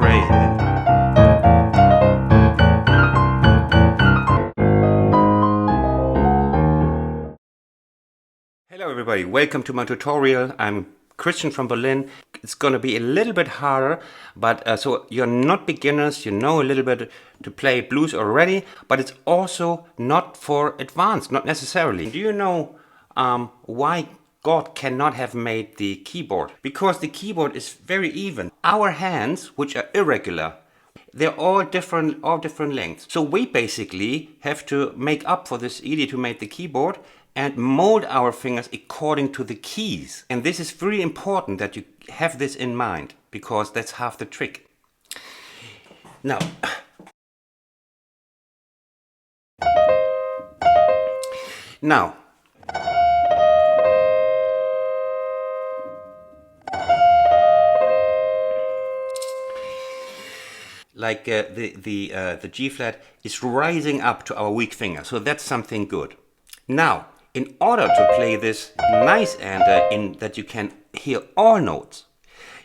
great. Hello everybody, welcome to my tutorial. I'm Christian from Berlin. It's gonna be a little bit harder, but so you're not beginners, you know a little bit to play blues already, but it's also not for advanced, not necessarily. Do you know why God cannot have made the keyboard? Because the keyboard is very even. Our hands, which are irregular, they're all different lengths. So we basically have to make up for this idiot who made the keyboard and mold our fingers according to the keys. And this is very important that you have this in mind, because that's half the trick. Now, like the G flat is rising up to our weak finger, so that's something good. Now, in order to play this nice and in that you can hear all notes,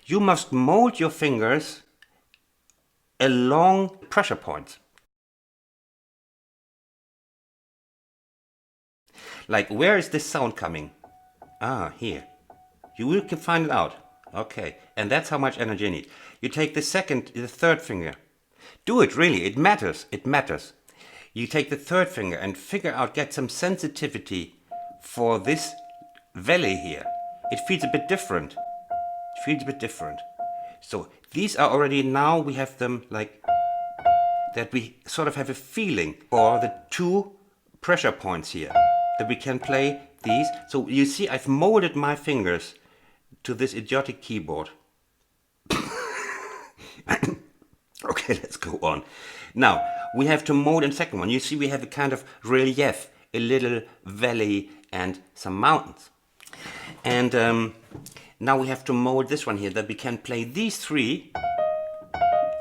you must mold your fingers along pressure points. Like, where is this sound coming? Ah, here. You can find it out. Okay, and that's how much energy you need. You take the third finger. Do it, really, it matters, it matters. You take the third finger and figure out, get some sensitivity for this valley here. It feels a bit different. It feels a bit different. So these are already, now we have them like that, we sort of have a feeling for the two pressure points here, that we can play these. So you see, I've molded my fingers to this idiotic keyboard. Okay, let's go on. Now, we have to mold in the second one. You see, we have a kind of relief, a little valley and some mountains. And now we have to mold this one here, that we can play these three,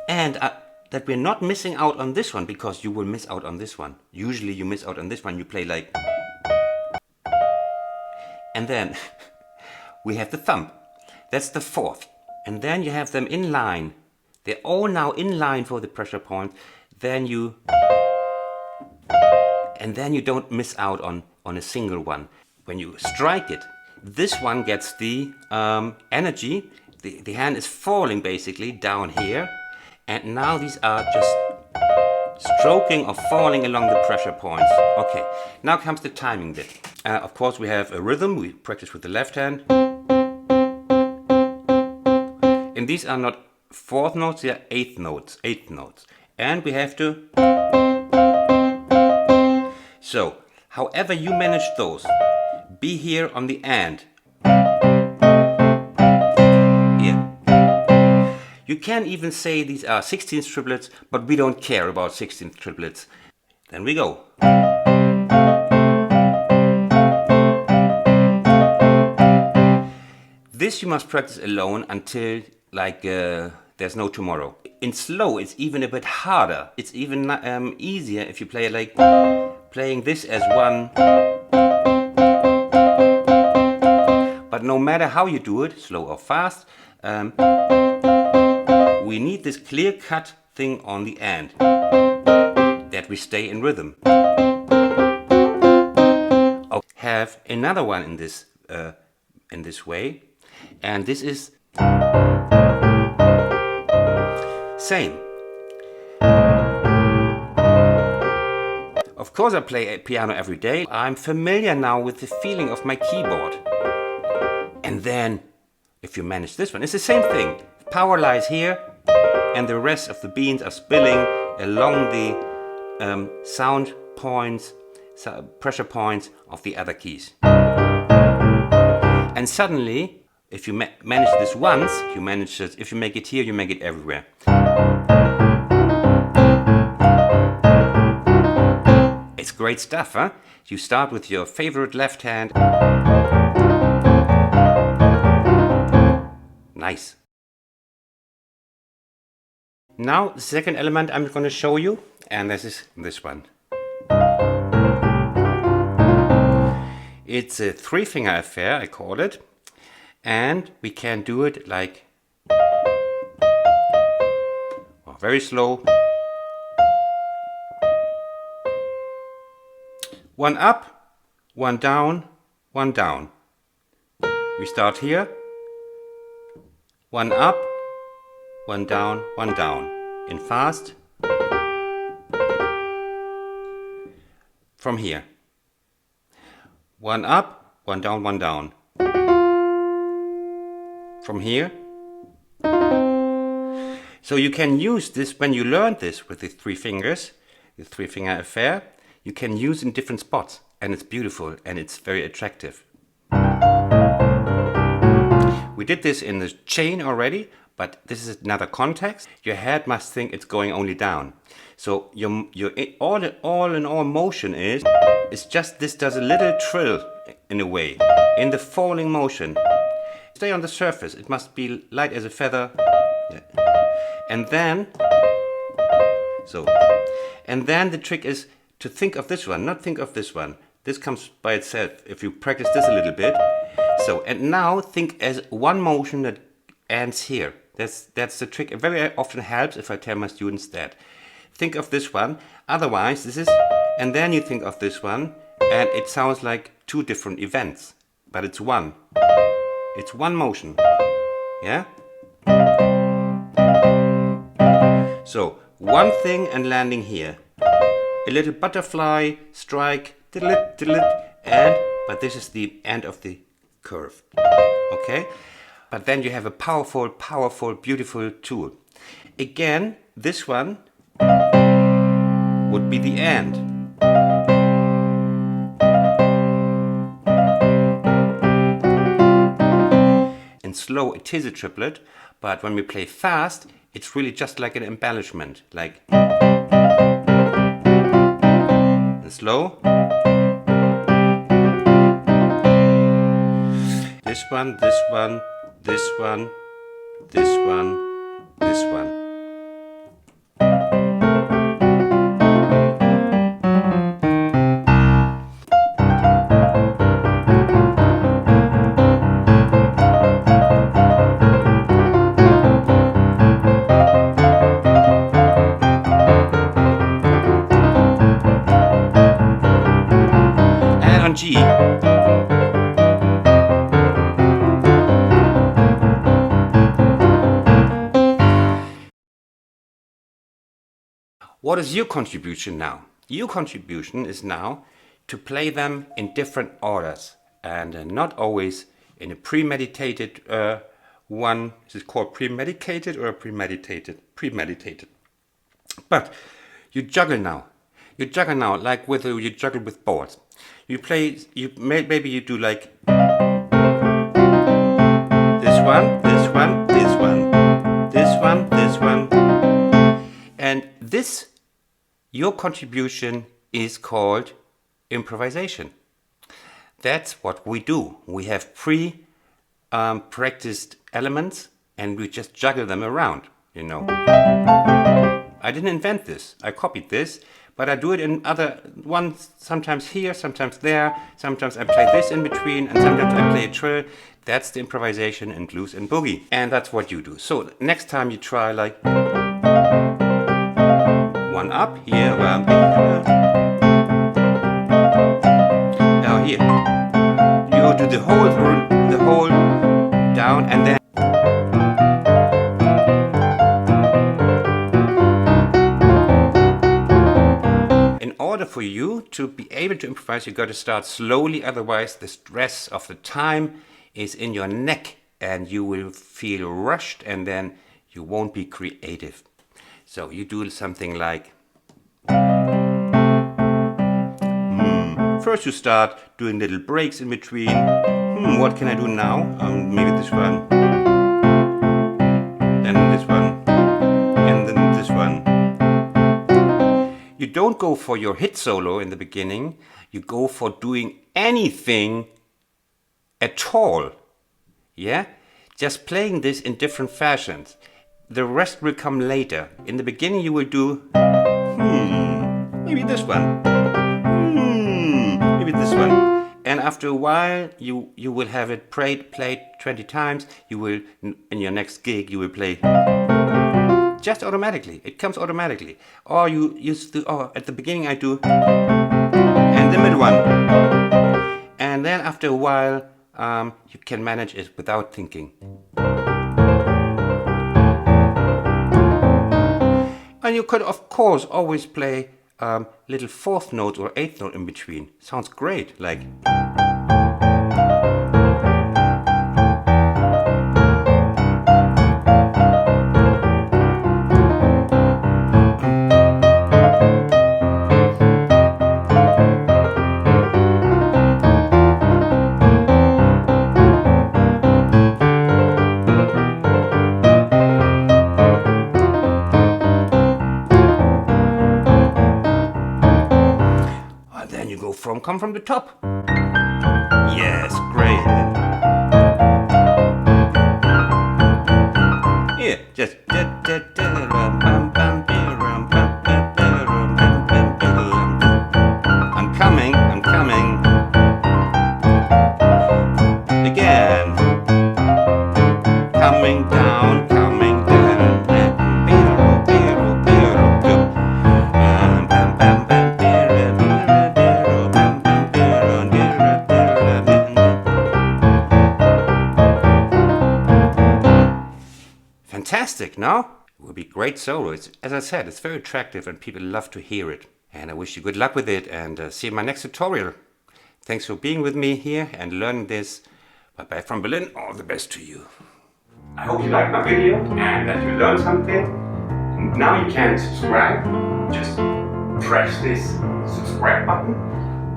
and that we're not missing out on this one, because you will miss out on this one. Usually you miss out on this one, you play like... And then we have the thumb. That's the fourth. And then you have them in line. They're all now in line for the pressure point. Then you don't miss out on a single one. When you strike it, this one gets the energy. The hand is falling basically down here. And now these are just stroking or falling along the pressure points. Okay, now comes the timing bit. Of course, we have a rhythm. We practice with the left hand. And these are not fourth notes, they are eighth notes. And we have to... So, however you manage those, be here on the and. Here. You can even say these are 16th triplets, but we don't care about 16th triplets. Then we go. This you must practice alone until like there's no tomorrow. In slow, it's even a bit harder. It's even easier if you play it like playing this as one. But no matter how you do it, slow or fast, we need this clear-cut thing on the end, that we stay in rhythm. I'll have another one in this way, and this is same. Of course I play a piano every day. I'm familiar now with the feeling of my keyboard. And then, if you manage this one, it's the same thing. Power lies here, and the rest of the beans are spilling along the sound points, pressure points of the other keys. And suddenly, if you manage this once, you manage it. If you make it here, you make it everywhere. It's great stuff, huh? You start with your favorite left hand. Nice. Now, the second element I'm going to show you, and this is this one. It's a three-finger affair, I call it. And we can do it like Now, very slow. One up, one down, one down. We start here. One up, one down, one down. In fast. From here. One up, one down, one down. From here. So you can use this when you learned this with the 3 fingers, the 3-finger affair. You can use in different spots, and it's beautiful and it's very attractive. We did this in the chain already, but this is another context. Your head must think it's going only down. So your all in all motion is just this does a little trill in a way, in the falling motion. Stay on the surface. It must be light as a feather. Yeah. And then the trick is to think of this one, not think of this one. This comes by itself if you practice this a little bit. So, and now think as one motion that ends here. That's the trick. It very often helps if I tell my students that. Think of this one, otherwise this is, and then you think of this one, and it sounds like 2 different events, but it's one. It's one motion. Yeah? So, one thing and landing here. A little butterfly, strike, diddle-it, and, but this is the end of the curve. Okay? But then you have a powerful, powerful, beautiful tool. Again, this one would be the end. In slow, it is a triplet, but when we play fast, it's really just like an embellishment, like. And slow. This one, this one, this one, this one, this one. And on G. What is your contribution now? Your contribution is now to play them in different orders and not always in a premeditated one. Is it called premedicated or premeditated? Premeditated. But you juggle now. You juggle now like you juggle with boards. You play. Maybe you do like this one, this one, this one, this one, this one, and this. Your contribution is called improvisation. That's what we do. We have practiced elements and we just juggle them around, you know. I didn't invent this. I copied this, but I do it in other ones, sometimes here, sometimes there. Sometimes I play this in between and sometimes I play a trill. That's the improvisation in blues and boogie. And that's what you do. So next time you try like one up here, now here you go to the whole down and then in order for you to be able to improvise, you got to start slowly, otherwise the stress of the time is in your neck and you will feel rushed and then you won't be creative. So you do something like first you start doing little breaks in between. What can I do now? Maybe this one. Then this one. And then this one. You don't go for your hit solo in the beginning. You go for doing anything at all. Yeah? Just playing this in different fashions. The rest will come later. In the beginning you will do maybe this one. Maybe this one. And after a while you will have it played 20 times. You will, in your next gig, you will play just automatically. It comes automatically. Or you used to, or at the beginning I do, and the mid one. And then after a while, you can manage it without thinking. And you could, of course, always play little fourth notes or eighth note in between. Sounds great, like. Then you go come from the top. Yes, great. Here, just. I'm coming. Again. Coming down. Fantastic, no? It will be great solo. As I said, it's very attractive and people love to hear it. And I wish you good luck with it and see you in my next tutorial. Thanks for being with me here and learning this. Bye-bye from Berlin. All the best to you. I hope you liked my video and that you learned something. And now you can subscribe. Just press this subscribe button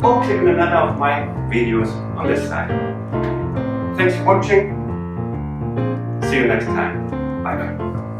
or click on another of my videos on this side. Thanks for watching. See you next time. Bye bye.